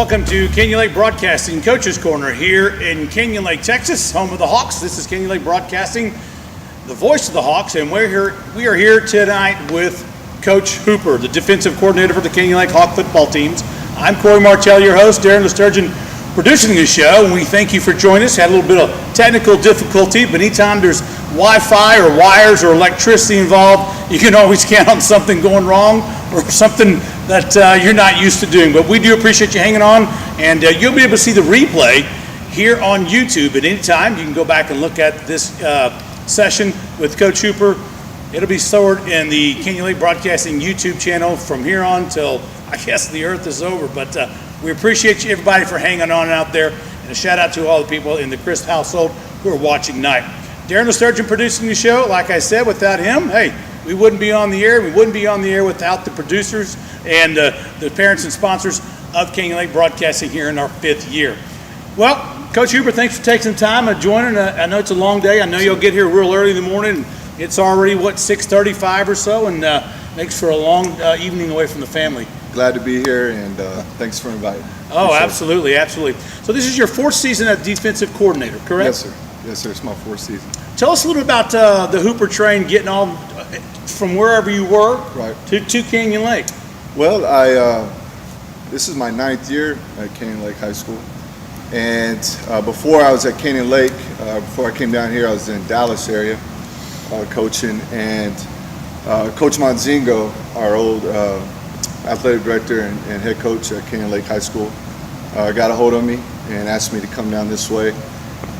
Welcome to Canyon Lake Broadcasting Coach's Corner here in Canyon Lake, Texas, home of the Hawks. This is Canyon Lake Broadcasting, the voice of the Hawks, and we are here tonight with Coach Hooper, the defensive coordinator for the Canyon Lake Hawk football teams. I'm Corey Martell, your host. Darren Lesturgeon producing the show, and we thank you for joining us. Had a little bit of technical difficulty, but anytime there's Wi-Fi or wires or electricity involved, you can always count on something going wrong or something that you're not used to doing. But we do appreciate you hanging on, and you'll be able to see the replay here on YouTube at any time. You can go back and look at this session with Coach Hooper. It'll be stored in the Canyon Lake Broadcasting YouTube channel from here on till, I guess, the earth is over. But we appreciate you, everybody, for hanging on out there. And a shout out to all the people in the Christ household who are watching tonight. Darren Lesturgeon producing the show. Like I said, without him, hey, we wouldn't be on the air. We wouldn't be on the air without the producers and the parents and sponsors of Canyon Lake Broadcasting here in our 5th year. Well, Coach Hooper, thanks for taking some time and joining. I know it's a long day. I know you'll get here real early in the morning. It's already, 6:35 or so, and makes for a long evening away from the family. Glad to be here, and thanks for inviting. Oh, absolutely, absolutely. So this is your 4th season as defensive coordinator, correct? Yes, sir. Yes, sir. It's my 4th season. Tell us a little about the Hooper train getting on from wherever you were to Canyon Lake. Well, this is my 9th year at Canyon Lake High School, and before I was at Canyon Lake, before I came down here, I was in Dallas area coaching, and Coach Monzingo, our old athletic director and head coach at Canyon Lake High School, got a hold of me and asked me to come down this way.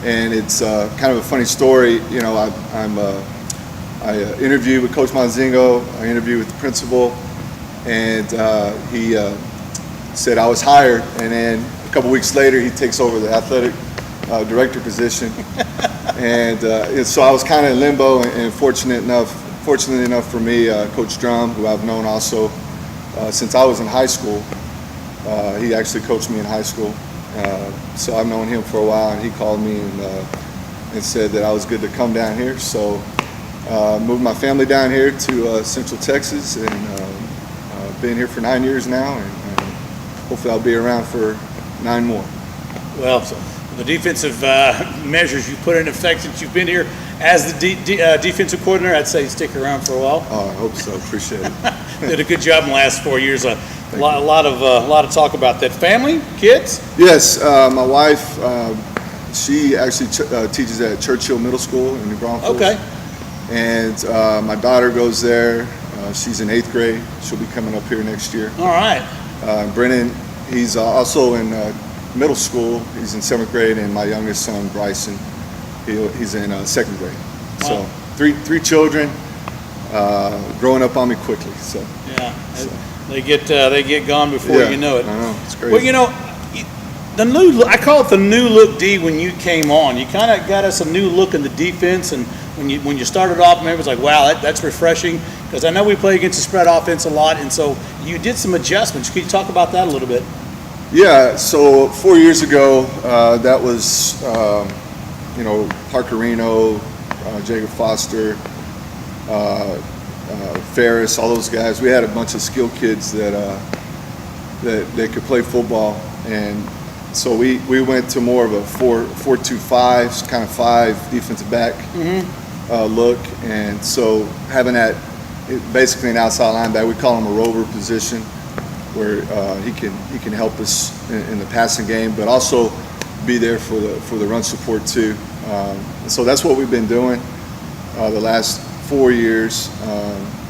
And it's kind of a funny story. You know, I interviewed with Coach Monzingo. I interviewed with the principal, and he said I was hired. And then a couple weeks later, he takes over the athletic director position. And so I was kind of in limbo. And fortunately enough for me, Coach Drum, who I've known also since I was in high school, he actually coached me in high school. So I've known him for a while, and he called me and said that I was good to come down here. So moved my family down here to Central Texas, and been here for 9 years now, and hopefully I'll be around for 9 more. Well, so the defensive measures you put in effect since you've been here as the defensive coordinator, I'd say stick around for a while. Oh, I hope so. Appreciate it. Did a good job in the last 4 years. A lot of talk about that. Family, kids? Yes, my wife, she actually teaches at Churchill Middle School in New Braunfels. Okay. And my daughter goes there. She's in 8th grade. She'll be coming up here next year. All right. Brennan, he's also in middle school. He's in 7th grade, and my youngest son, Bryson, he's in 2nd grade. Wow. So three children growing up on me quickly. So yeah. They get gone before you know it. I know, it's crazy. Well, you know, I call it the new look D when you came on. You kind of got us a new look in the defense, and when you started off, maybe it was like, wow, that's refreshing, because I know we play against the spread offense a lot, and so you did some adjustments. Could you talk about that a little bit? Yeah. So 4 years ago, that was Parker Reno, Jacob Foster, Ferris, all those guys. We had a bunch of skilled kids that could play football, and so we went to more of a 4-2-5, kind of 5 defensive back look, and so having that basically an outside linebacker, we call him a rover position, where he can help us in the passing game, but also be there for the run support too. So that's what we've been doing the last 4 years.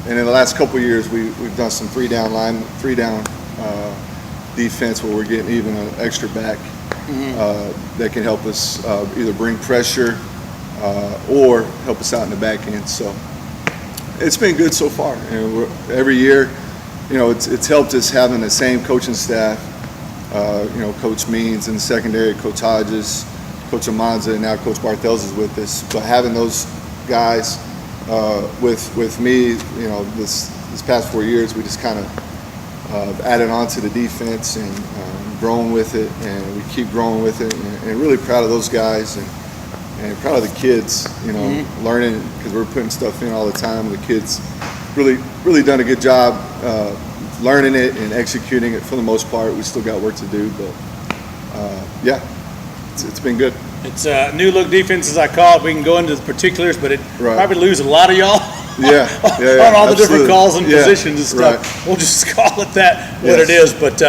And in the last couple of years, we've done some three down defense, where we're getting even an extra back that can help us either bring pressure or help us out in the back end. So it's been good so far. And every year, it's helped us having the same coaching staff. Coach Means in the secondary, Coach Hodges, Coach Amanza, and now Coach Bartels is with us. But having those guys with me, this past 4 years, we just kind of added on to the defense and grown with it, and we keep growing with it, and really proud of those guys, and proud of the kids, learning, because we're putting stuff in all the time. The kids really done a good job learning it and executing it for the most part. We still got work to do, but yeah, it's been good. It's a new look defense, as I call it. We can go into the particulars, but it Right. probably lose a lot of y'all Yeah, on all the different absolutely. calls and Yeah, positions and stuff. right. We'll just call it that, what it Yes. is. But,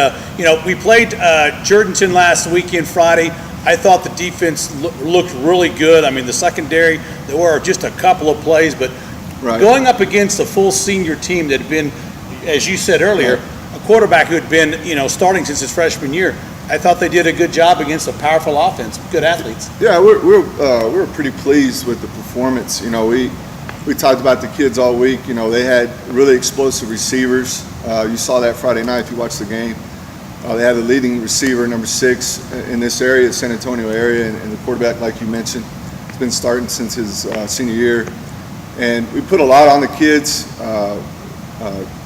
we played Jordanton last weekend, Friday. I thought the defense looked really good. I mean, the secondary, there were just a couple of plays, but Right. going up against a full senior team that had been, as you said earlier, a quarterback who had been, starting since his freshman year, I thought they did a good job against a powerful offense, good athletes. Yeah, we're pretty pleased with the performance. We talked about the kids all week. They had really explosive receivers. You saw that Friday night if you watched the game. They have the leading receiver, number 6, in this area, the San Antonio area, and the quarterback, like you mentioned, has been starting since his senior year. And we put a lot on the kids.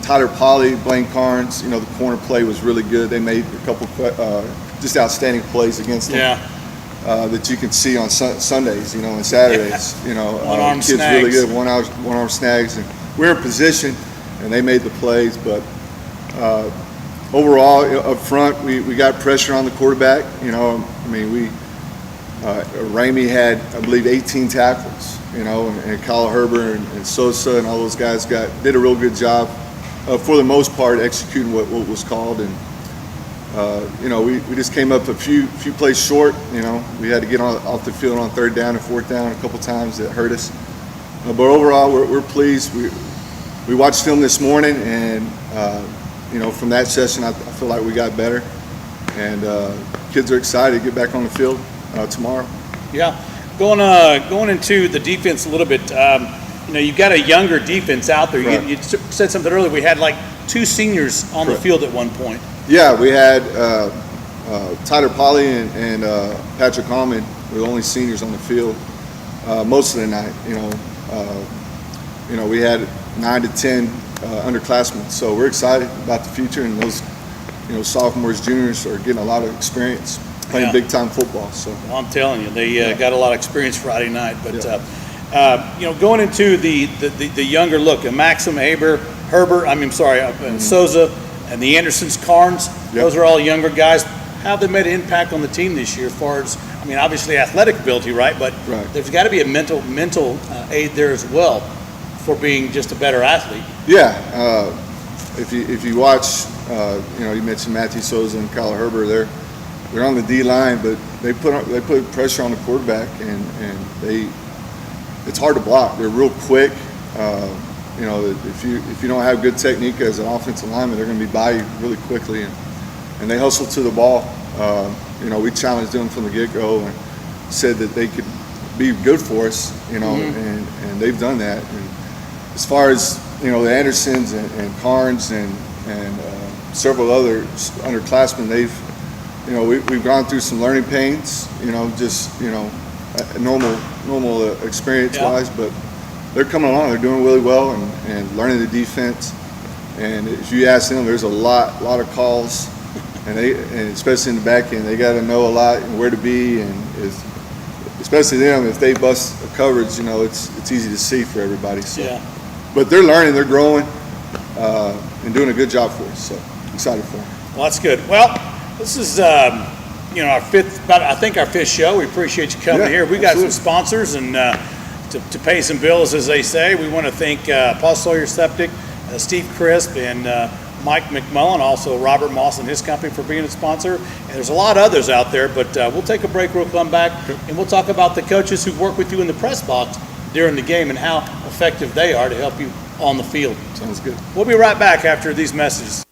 Tyler Polley, Blaine Carnes, the corner play was really good. They made a couple just outstanding plays against them. Yeah. That you can see on Sundays, and Saturdays. One-arm kids snags. really good one-arm snags, and we're in position, and they made the plays. But overall, up front, we got pressure on the quarterback. Ramey had, I believe, 18 tackles. And Kyle Herbert and Sosa and all those guys did a real good job for the most part executing what was called. And we just came up a few plays short. We had to get off the field on 3rd down and 4th down a couple times that hurt us. But overall, we're pleased. We watched film this morning, and from that session, I feel like we got better. And kids are excited to get back on the field tomorrow. Yeah. Going into the defense a little bit, you've got a younger defense out there. Right. You said something earlier. We had like 2 seniors on the field at one point. Yeah, we had Tyler Polley and Patrick Allman were the only seniors on the field most of the night. We had 9 to 10 underclassmen, so we're excited about the future. And those, sophomores, juniors are getting a lot of experience playing big time football. So well, I'm telling you, they got a lot of experience Friday night. But going into the younger look, Maxim, Herbert, Souza, and the Andersons, Carnes, those are all younger guys. How have they made an impact on the team this year as far as, obviously athletic ability, right? But there's got to be a mental aid there as well for being just a better athlete. Yeah. If you watch, you mentioned Matthew Souza and Kyle Herbert, they're on the D line, but they put pressure on the quarterback, and it's hard to block. They're real quick. If you don't have good technique as an offensive lineman, they're going to be by you really quickly, and they hustle to the ball. We challenged them from the get-go and said that they could be good for us, and they've done that. And as far as the Andersons and Carnes and several other underclassmen, we've gone through some learning pains, normal experience-wise, but they're coming along. They're doing really well and learning the defense. And if you ask them, there's a lot of calls, and especially in the back end, they got to know a lot and where to be. And especially them, if they bust a coverage, it's easy to see for everybody. So, but they're learning, they're growing, and doing a good job for us. So excited for them. Well, that's good. Well, this is our fifth show. We appreciate you coming here. We got some sponsors and to pay some bills, as they say. We want to thank Paul Sawyer Septic, Steve Crisp, and Mike McMullen, also Robert Moss and his company for being a sponsor. And there's a lot of others out there, but we'll take a break. We'll come back and we'll talk about the coaches who work with you in the press box during the game and how effective they are to help you on the field. Sounds good. We'll be right back after these messages.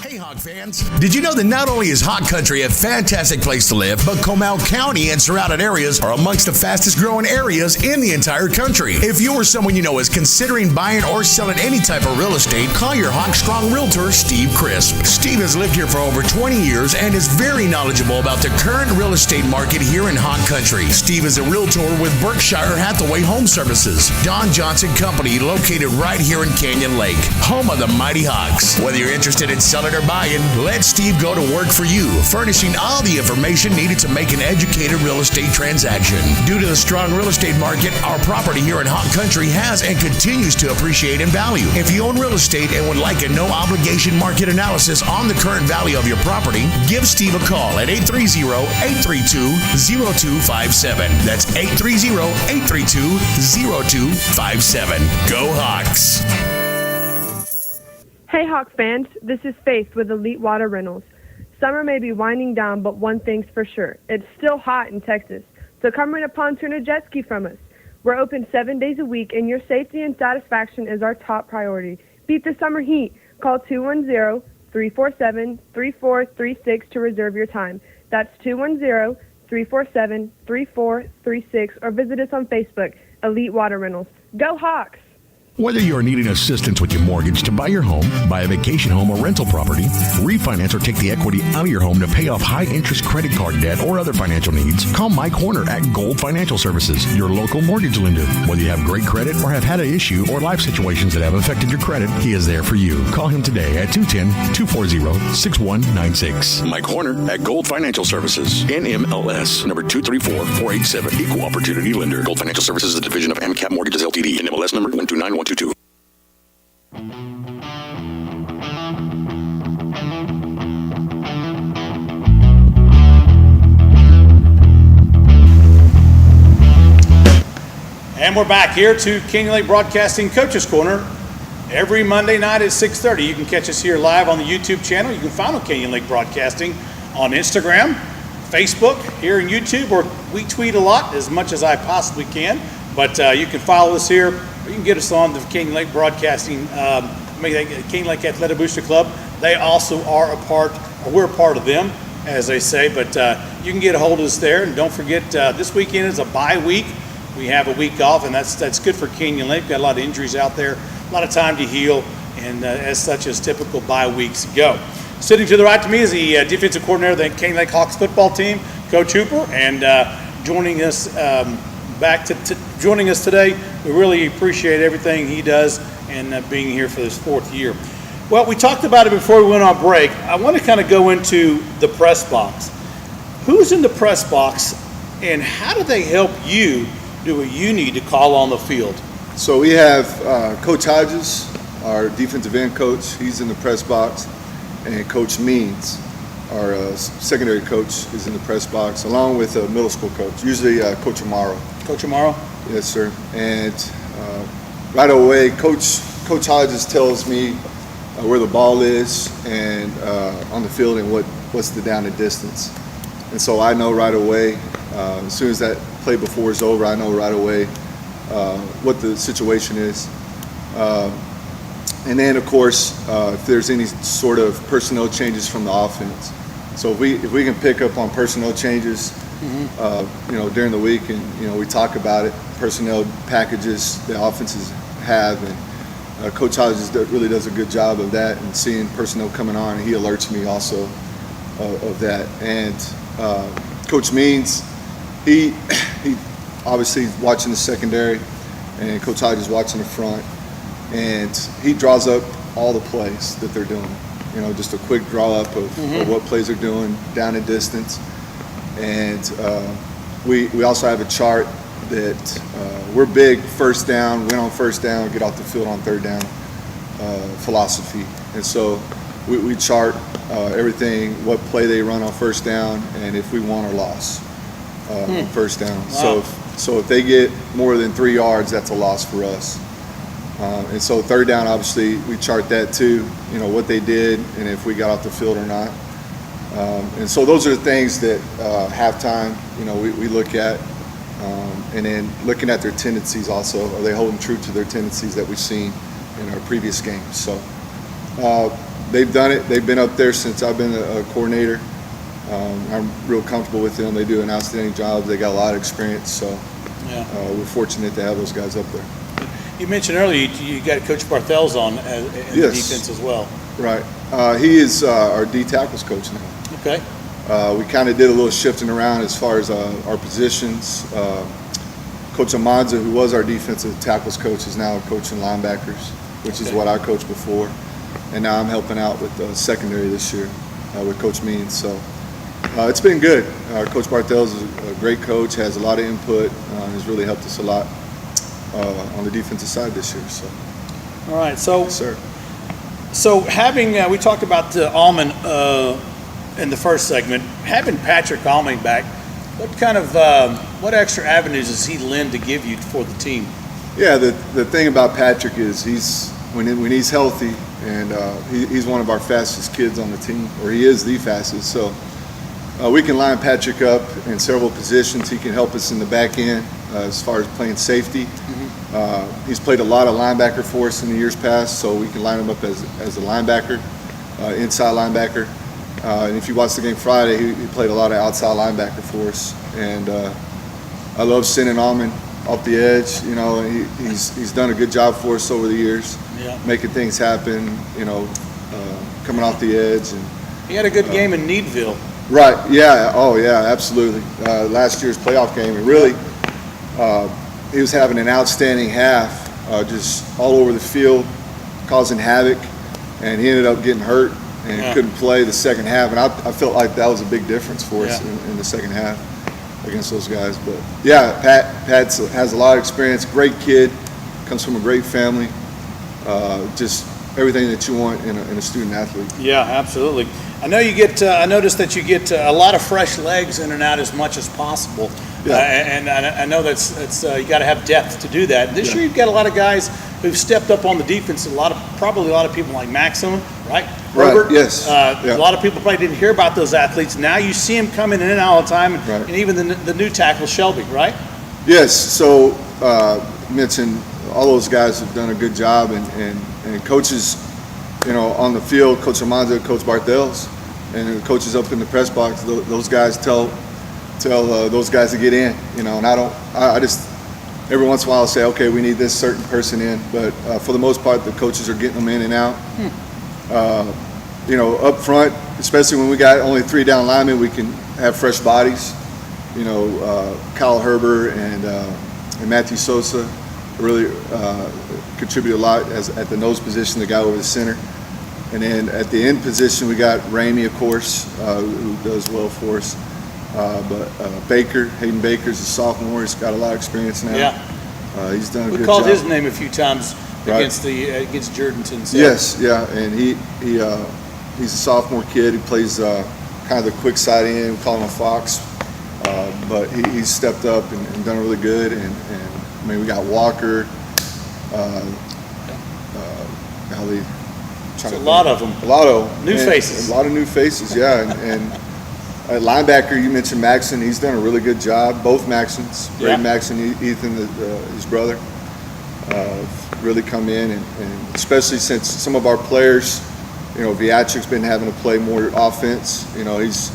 Hey, Hog fans. Did you know that not only is Hog Country a fantastic place to live, but Comal County and surrounding areas are amongst the fastest growing areas in the entire country? If you or someone you know is considering buying or selling any type of real estate, call your Hog Strong Realtor, Steve Crisp. Steve has lived here for over 20 years and is very knowledgeable about the current real estate market here in Hog Country. Steve is a realtor with Berkshire Hathaway Home Services, Don Johnson Company, located right here in Canyon Lake, home of the Mighty Hogs. Whether you're interested in selling or buying, buying, let Steve go to work for you, furnishing all the information needed to make an educated real estate transaction. Due to the strong real estate market, our property here in Hawk Country has and continues to appreciate in value. If you own real estate and would like a no-obligation market analysis on the current value of your property, give Steve a call at 830-832-0257. That's 830-832-0257. Go Hawks! Hey Hawk fans, this is Faith with Elite Water Rentals. Summer may be winding down, but one thing's for sure. It's still hot in Texas. So come rent a pontoon or jet ski from us. We're open 7 days a week, and your safety and satisfaction is our top priority. Beat the summer heat. Call 210-347-3436 to reserve your time. That's 210-347-3436, or visit us on Facebook, Elite Water Rentals. Go Hawks! Whether you are needing assistance with your mortgage to buy your home, buy a vacation home or rental property, refinance or take the equity out of your home to pay off high-interest credit card debt or other financial needs, call Mike Horner at Gold Financial Services, your local mortgage lender. Whether you have great credit or have had an issue or life situations that have affected your credit, he is there for you. Call him today at 210-240-6196. Mike Horner at Gold Financial Services, NMLS, number 234487, Equal Opportunity Lender. Gold Financial Services is a division of AmCap Mortgages LTD, NMLS number 129122. And we're back here to Canyon Lake Broadcasting Coaches Corner every Monday night at 6:30. You can catch us here live on the YouTube channel. You can follow Canyon Lake Broadcasting on Instagram, Facebook, here in YouTube, or we tweet a lot, as much as I possibly can. But you can follow us here, or you can get us on the Canyon Lake Broadcasting, Canyon Lake Athletic Booster Club. They also are a part, or we're a part of them, as they say. But you can get a hold of us there. And don't forget, this weekend is a bye week. We have a week off, and that's good for Canyon Lake. We've got a lot of injuries out there, a lot of time to heal, and as such as typical bye weeks go. Sitting to the right to me is the defensive coordinator of the Canyon Lake Hawks football team, Coach Hooper, and joining us joining us today. We really appreciate everything he does and being here for this fourth year. Well, we talked about it before we went on break. I want to kind of go into the press box. Who's in the press box, and how do they help you do what you need to call on the field? So we have Coach Hodges, our defensive end coach. He's in the press box, and Coach Means, our secondary coach, is in the press box, along with a middle school coach, usually Coach Amaro. Coach Amaro? Yes, sir. And right away, Coach Hodges tells me where the ball is and on the field and what's the down and distance. And so I know right away, as soon as that play before is over, I know right away what the situation is. And then, of course, if there's any sort of personnel changes from the offense. So if we can pick up on personnel changes, during the week, and we talk about it, personnel packages the offenses have, and Coach Hodges really does a good job of that, and seeing personnel coming on, and he alerts me also of that. And Coach Means, he obviously watching the secondary, and Coach Hodges watching the front, and he draws up all the plays that they're doing. Just a quick draw up of what plays they're doing, down and distance. And we also have a chart that we're big first down, win on first down, get off the field on third down philosophy. And so we chart everything, what play they run on first down, and if we won or lost on first down. Wow. So if they get more than 3 yards, that's a loss for us. And so third down, obviously, we chart that too, what they did and if we got off the field or not. And so those are the things that halftime, we look at. And then looking at their tendencies also. Are they holding true to their tendencies that we've seen in our previous games? So they've done it. They've been up there since I've been a coordinator. I'm real comfortable with them. They do an outstanding job. They got a lot of experience. So we're fortunate to have those guys up there. You mentioned earlier you got Coach Barthels on in defense as well. Right. He is our D tackles coach now. Okay. We kind of did a little shifting around as far as our positions. Coach Amanza, who was our defensive tackles coach, is now coaching linebackers, which is what I coached before. and now I'm helping out with secondary this year with Coach Means. So it's been good. Coach Bartels is a great coach, has a lot of input, has really helped us a lot on the defensive side this year. So, All right, so yes, sir. So having, we talked about Allman in the first segment, having Patrick Allman back, what kind of, what extra avenues does he lend to give you for the team? Yeah, the thing about Patrick is when he's healthy, and he's one of our fastest kids on the team, or he is the fastest. So we can line Patrick up in several positions. He can help us in the back end as far as playing safety. He's played a lot of linebacker for us in the years past, so we can line him up as a linebacker, inside linebacker. And if you watch the game Friday, he played a lot of outside linebacker for us. And I love sending Allman off the edge. You know, he's done a good job for us over the years, making things happen. You know, coming off the edge. And he had a good game in Needville. Right. Yeah. Oh, yeah. Absolutely. Last year's playoff game, and really, he was having an outstanding half, just all over the field, causing havoc, and he ended up getting hurt and couldn't play the second half. And I felt like that was a big difference for us in the second half against those guys. But yeah, Pat has a lot of experience. Great kid, comes from a great family. Just everything that you want in a student athlete. Yeah, absolutely. I know you get. I noticed that you get a lot of fresh legs in and out as much as possible. Yeah. And I know that's you got to have depth to do that. This year you've got a lot of guys who've stepped up on the defense. Probably a lot of people like Maxim, right? Right. Yes. A lot of people probably didn't hear about those athletes. Now you see them coming in and all the time, and even the new tackle Shelby, right? Yes. So mentioned all those guys have done a good job, and coaches, you know, on the field, Coach Armando, Coach Bartels, and the coaches up in the press box. Those guys tell those guys to get in, you know. And I just every once in a while I'll say, okay, we need this certain person in, but for the most part, the coaches are getting them in and out. You know, up front, especially when we got only 3 down linemen, we can have fresh bodies. You know, Kyle Herber and Matthew Sosa really contribute a lot at the nose position, the guy over the center. And then at the end position, we got Ramey, of course, who does well for us. But Hayden Baker's a sophomore. He's got a lot of experience now. Yeah. He's done a good job. We called his name a few times against Jordanton. So. Yes, yeah, and he's a sophomore kid. He plays kind of the quick side end. We call him a fox, but he's stepped up and done really good. And I mean, we got Walker. A lot of them. A lot of new faces. A lot of new faces, yeah. And at linebacker, you mentioned Maxon. He's done a really good job. Both Maxons, Braden Maxon, Ethan, his brother, really come in, and especially since some of our players, you know, Viatric's been having to play more offense. You know, he's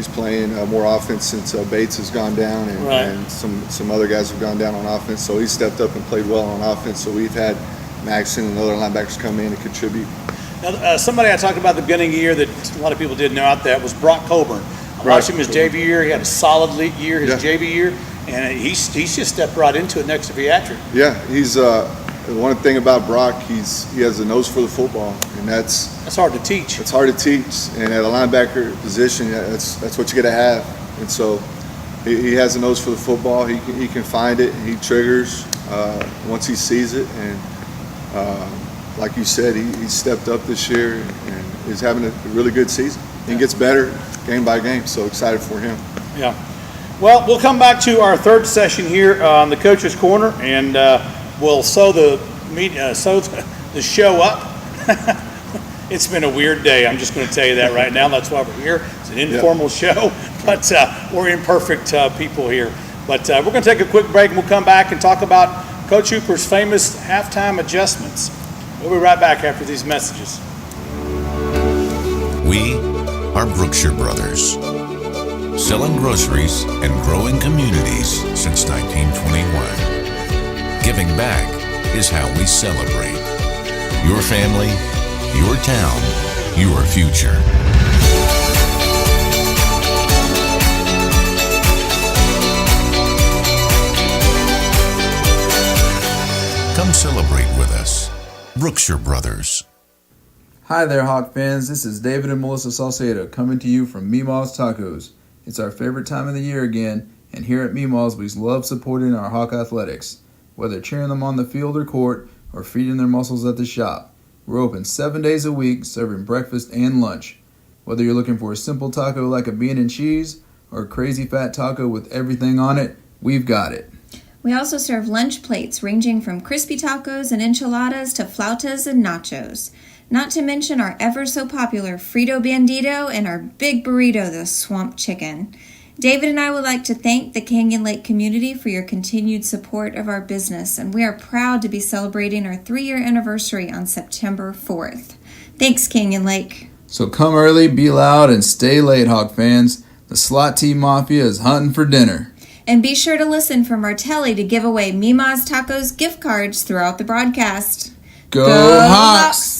playing more offense since Bates has gone down, and some other guys have gone down on offense. So he's stepped up and played well on offense. So we've had Maxon and other linebackers come in and contribute. Now, somebody I talked about at the beginning of the year that a lot of people didn't know out there was Brock Coburn. I watched him his JV year. He had a solid year his JV year, and he's just stepped right into it next to Viatric. Yeah, he's one thing about Brock. He has a nose for the football, and that's hard to teach. It's hard to teach, and at a linebacker position, that's what you got to have. And so he has a nose for the football. He can find it, and he triggers once he sees it. And like you said, he stepped up this year and is having a really good season. He gets better game by game, so excited for him. Yeah. Well, we'll come back to our third session here on the Coach's Corner, and we'll sew the show up. It's been a weird day. I'm just going to tell you that right now. That's why we're here. It's an informal show, but we're imperfect people here. But we're going to take a quick break, and we'll come back and talk about Coach Hooper's famous halftime adjustments. We'll be right back after these messages. We are Brookshire Brothers, selling groceries and growing communities since 1921. Giving back is how we celebrate. Your family, your town, your future. Come celebrate with us. Brookshire Brothers. Hi there, Hawk fans. This is David and Melissa Salcedo coming to you from Meemaw's Tacos. It's our favorite time of the year again, and here at Meemaw's we love supporting our Hawk athletics. Whether cheering them on the field or court, or feeding their muscles at the shop, we're open 7 days a week, serving breakfast and lunch. Whether you're looking for a simple taco like a bean and cheese, or a crazy fat taco with everything on it, we've got it. We also serve lunch plates ranging from crispy tacos and enchiladas to flautas and nachos. Not to mention our ever so popular Frito Bandito and our big burrito, the Swamp Chicken. David and I would like to thank the Canyon Lake community for your continued support of our business, and we are proud to be celebrating our 3-year anniversary on September 4th. Thanks, Canyon Lake. So come early, be loud, and stay late, Hawk fans. The Slot T Mafia is hunting for dinner. And be sure to listen for Martelli to give away Meemaw's Tacos gift cards throughout the broadcast. Go Hawks!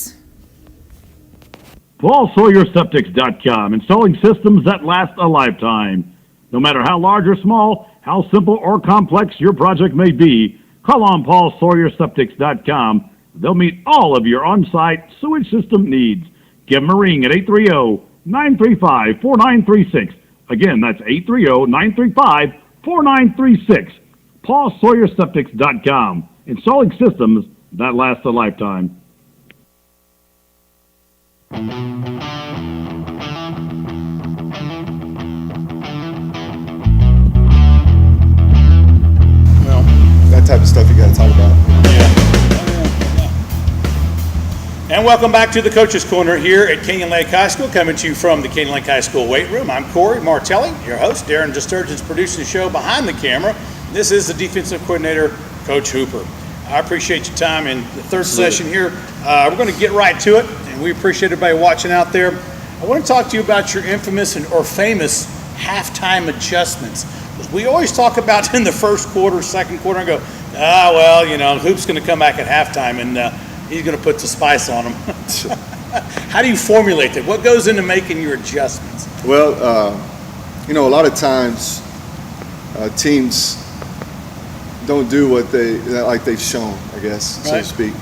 PaulSawyerSeptics.com, installing systems that last a lifetime. No matter how large or small, how simple or complex your project may be, call on PaulSawyerSeptics.com. They'll meet all of your on-site sewage system needs. Give them a ring at 830-935-4936. Again, that's 830-935-4936. PaulSawyerSeptics.com, installing systems that last a lifetime. Well, That type of stuff you got to talk about. and welcome back to the Coach's Corner here at Canyon Lake High School, coming to you from the Canyon Lake High School weight room. I'm Corey Martelli, your host. Darren Disturgeon's producing the show behind the camera. This is the defensive coordinator, Coach Hooper. I appreciate your time in the third session here. We're going to get right to it, and we appreciate everybody watching out there. I want to talk to you about your infamous or famous halftime adjustments. We always talk about in the first quarter, second quarter, and go, Hoop's going to come back at halftime, and he's going to put the spice on them. How do you formulate that? What goes into making your adjustments? Well, a lot of times teams don't do what they've shown, I guess, so to speak.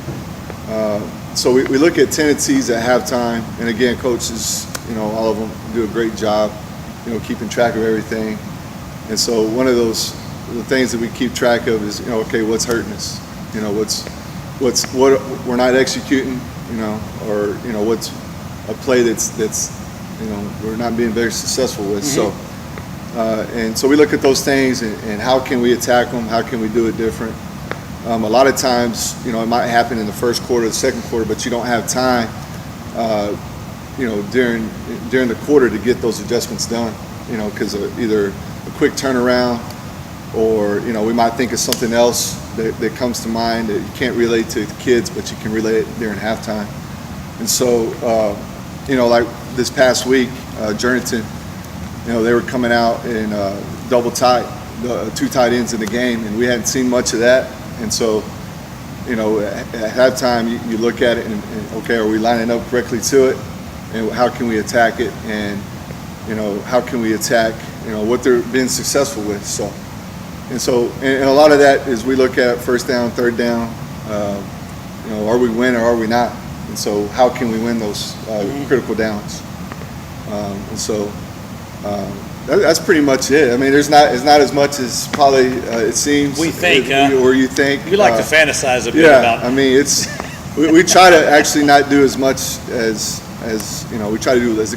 So we look at tendencies at halftime, and again, coaches, all of them do a great job, keeping track of everything. And so one of the things that we keep track of is, what's hurting us? What we're not executing, or what's a play that's we're not being very successful with. Mm-hmm. And so we look at those things and how can we attack them? How can we do it different? A lot of times, it might happen in the first quarter, the second quarter, but you don't have time, during the quarter to get those adjustments done, because of either a quick turnaround or, we might think of something else that comes to mind that you can't relate to the kids, but you can relate it during halftime. And so, like this past week, Journington, they were coming out in double tight, the two tight ends in the game, and we hadn't seen much of that. And so, at halftime, you look at it and okay, are we lining up correctly to it? And how can we attack it? And, how can we attack, what they're being successful with? And a lot of that is we look at first down, third down, are we winning or are we not? And so how can we win those critical downs? That's pretty much it. I mean, it's not as much as probably it seems. We think, or you think. You like to fantasize a bit about. I mean, we try to actually not do as much as we try to do as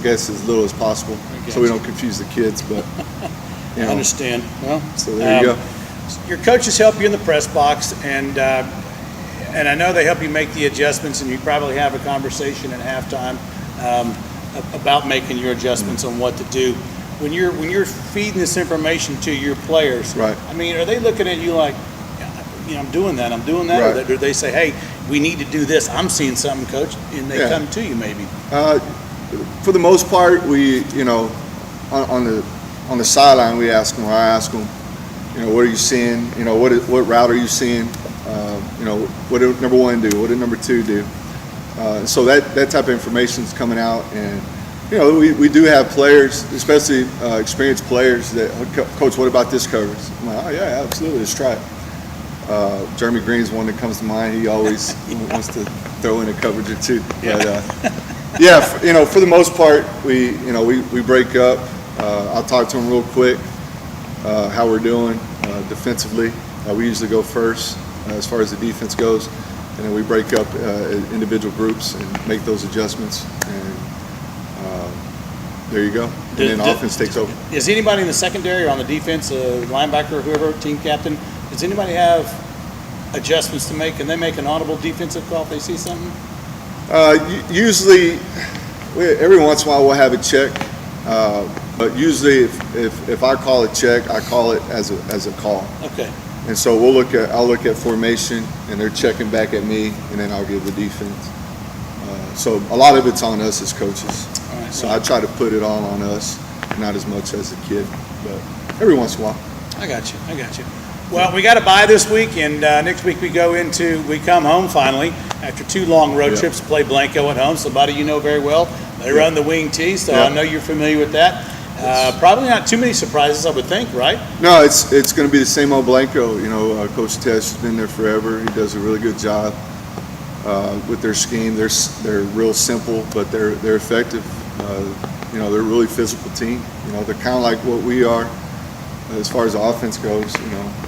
little as possible, so we don't confuse the kids. But I understand. Well, so there you go. Your coaches help you in the press box, and I know they help you make the adjustments, and you probably have a conversation at halftime about making your adjustments on what to do. When you're feeding this information to your players, right? I mean, are they looking at you like, I'm doing that, right. Or do they say, hey, we need to do this, I'm seeing something, coach, and they come to you maybe? For the most part, we, on the sideline, we ask them, or I ask them, what are you seeing? What route are you seeing? What did number one do? What did number two do? So that type of information is coming out, and we do have players, especially experienced players, that, Coach, what about this coverage? I'm like, oh yeah, absolutely, let's try it. Jeremy Green's one that comes to mind. He always wants to throw in a coverage or two. Yeah. Yeah, for the most part, we break up. I'll talk to them real quick, how we're doing defensively. We usually go first as far as the defense goes, and then we break up individual groups and make those adjustments. And there you go. And then offense takes over. Is anybody in the secondary or on the defense, linebacker, whoever, team captain, does anybody have adjustments to make? Can they make an audible defensive call if they see something? Usually, every once in a while we'll have a check, but usually if I call a check, I call it as a call. Okay. And so I'll look at formation, and they're checking back at me, and then I'll give the defense. So a lot of it's on us as coaches. All right, so I try to put it all on us, not as much as a kid, but every once in a while. I got you. Well, we got a bye this week, and next week we come home finally after 2 long road trips to play Blanco at home. Somebody you know very well. They run the wing tee, so I know you're familiar with that. Probably not too many surprises, I would think, right? No, it's going to be the same old Blanco. Coach Tesh has been there forever. He does a really good job with their scheme. They're real simple, but they're effective. They're a really physical team. They're kind of like what we are as far as the offense goes.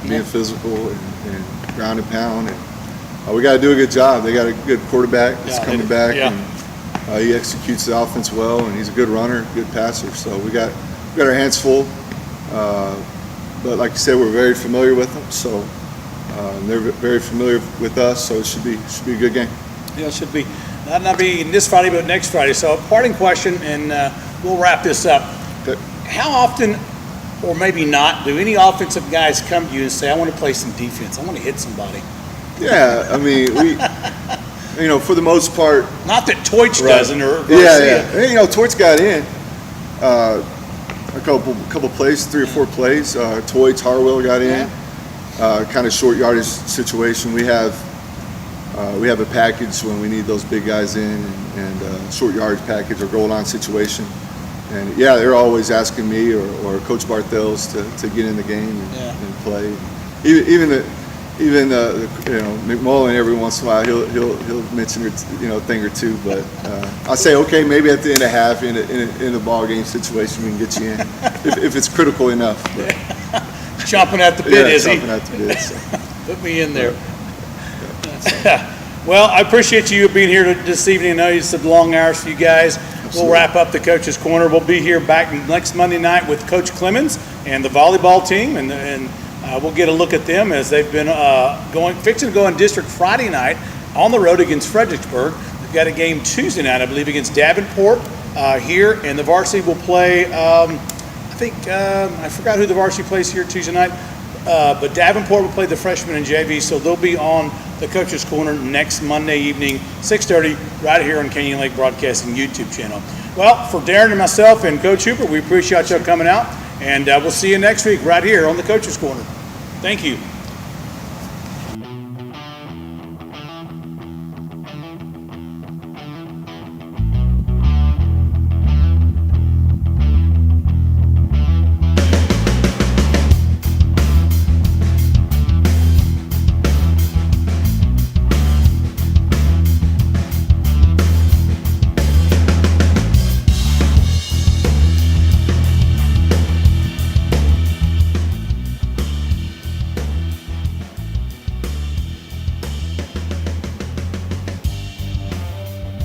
Being physical and ground and pound, and we got to do a good job. They got a good quarterback that's coming back, and he executes the offense well, and he's a good runner, good passer. So we got our hands full. But like you said, we're very familiar with them, so they're very familiar with us. So it should be a good game. Yeah, it should be. Not be this Friday, but next Friday. So, parting question, and we'll wrap this up. Okay. How often, or maybe not, do any offensive guys come to you and say, "I want to play some defense. I want to hit somebody"? Yeah, I mean, for the most part. Not that Toich doesn't, or yeah. And, Toich got in a couple plays, 3 or 4 plays. Toich, Harwell got in. Kind of short yardage situation. We have a package when we need those big guys in, and short yardage package or goal line situation. And they're always asking me or Coach Barthels to get in the game and play. Even McMullen every once in a while he'll mention a thing or two, but I say okay, maybe at the end of half in the ball game situation we can get you in if it's critical enough. But, chomping at the bit, is he? Chomping at the bit. So. Put me in there. Well, I appreciate you being here this evening. I know it's long hours for you guys. Absolutely. We'll wrap up the Coach's Corner. We'll be here back next Monday night with Coach Clemens and the volleyball team, and we'll get a look at them as they've been fixing to go in district Friday night on the road against Fredericksburg. They've got a game Tuesday night, I believe, against Davenport here, and the varsity will play. I forgot who the varsity plays here Tuesday night, but Davenport will play the freshmen in JV, so they'll be on the Coach's Corner next Monday evening, 6:30, right here on Canyon Lake Broadcasting YouTube channel. Well, for Darren and myself and Coach Hooper, we appreciate y'all coming out, and we'll see you next week right here on the Coach's Corner. Thank you.